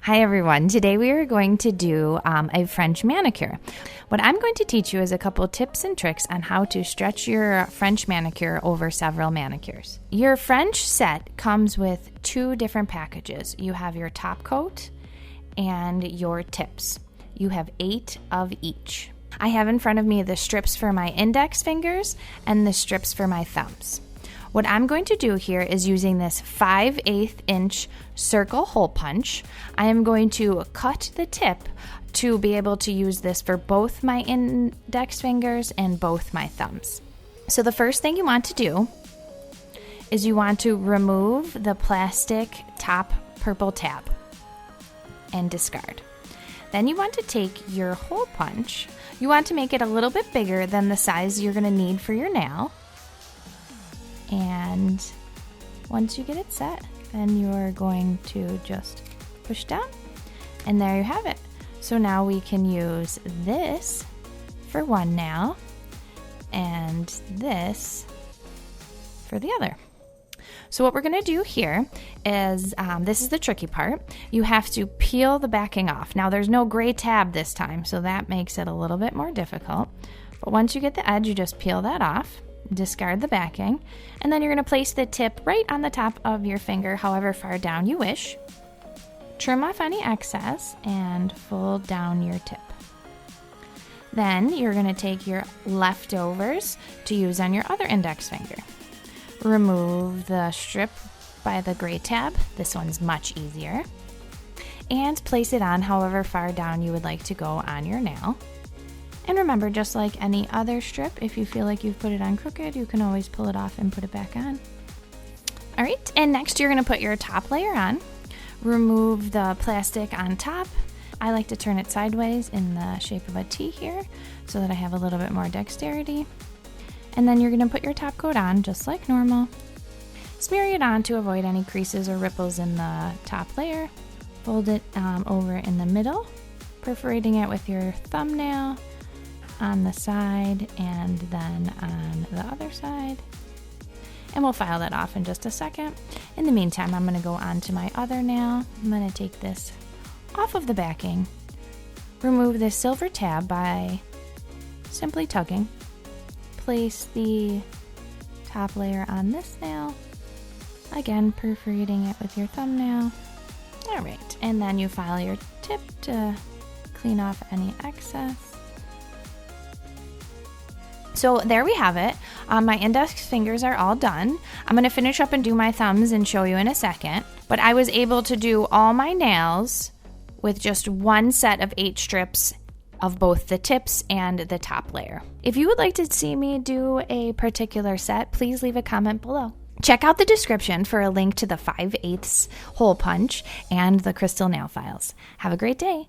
Hi everyone. Today we are going to do a French manicure. What I'm going to teach you is a couple tips and tricks on how to stretch your French manicure over several manicures. Your French set comes with two different packages. You have your top coat and your tips. You have 8 of each. I have in front of me the strips for my index fingers and the strips for my thumbs. What I'm going to do here is using this 5/8 inch circle hole punch. I am going to cut the tip to be able to use this for both my index fingers and both my thumbs. So the first thing you want to do is you want to remove the plastic top purple tab and discard. Then you want to take your hole punch. You want to make it a little bit bigger than the size you're going to need for your nail. And once you get it set, then you're going to just push down, and there you have it. So now we can use this for one nail and this for the other. So what we're going to do here is, this is the tricky part. You have to peel the backing off. Now there's no gray tab this time, so that makes it a little bit more difficult. But once you get the edge, you just peel that off. Discard the backing, and then you're going to place the tip right on the top of your finger, however far down you wish. Trim off any excess and fold down your tip. Then you're going to take your leftovers to use on your other index finger. Remove the strip by the gray tab. This one's much easier. And place it on however far down you would like to go on your nail. And remember, just like any other strip, if you feel like you've put it on crooked, you can always pull it off and put it back on. All right, and next you're gonna put your top layer on. Remove the plastic on top. I like to turn it sideways in the shape of a T here so that I have a little bit more dexterity. And then you're gonna put your top coat on just like normal. Smear it on to avoid any creases or ripples in the top layer. Fold it over in the middle, perforating it with your thumbnail on the side and then on the other side. And we'll file that off in just a second. In the meantime, I'm going to go on to my other nail. I'm going to take this off of the backing, remove this silver tab by simply tugging, place the top layer on this nail, again perforating it with your thumbnail. All right, and then you file your tip to clean off any excess. So there we have it. My index fingers are all done. I'm going to finish up and do my thumbs and show you in a second. But I was able to do all my nails with just one set of 8 strips of both the tips and the top layer. If you would like to see me do a particular set, please leave a comment below. Check out the description for a link to the 5/8 hole punch and the crystal nail files. Have a great day.